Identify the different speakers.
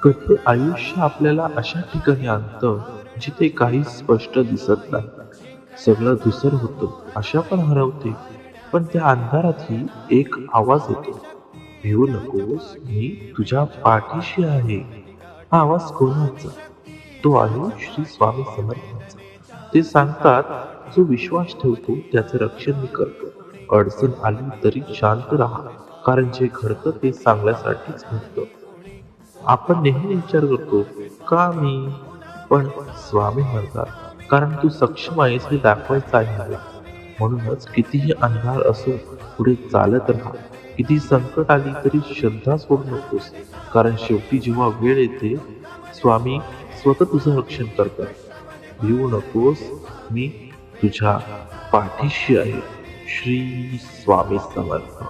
Speaker 1: कधी आयुष्य आपल्याला अशा ठिकाणी आणतं जिथे काही स्पष्ट दिसत नाही. सगळं धूसर होतं, आशा पण हरवते. पण त्या अंधारातही एक आवाज येतो, भिवू नकोस, मी तुझ्या पाठीशी आहे. हा आवाज कोणाचा? तो आहे श्री स्वामी समर्थांचा. ते सांगतात, जो विश्वास ठेवतो त्याचं रक्षण मी करतो. अडचण आली तरी शांत राहा, कारण जे घडतं ते चांगल्यासाठीच घडतं. आपण नेहमी विचार करतो, का मी? पण स्वामी म्हणतात, कारण तू सक्षम आहेस हे दाखवायचं आहे मला. म्हणूनच कितीही अंधार असो, पुढे चालत राहा. किती संकट आली तरी श्रद्धा सोडू नकोस, कारण शेवटी जेव्हा वेळ येते, स्वामी स्वतः तुझं रक्षण करतात. भिवू नकोस, मी तुझ्या पाठीशी आहे. श्री स्वामी समर्थ.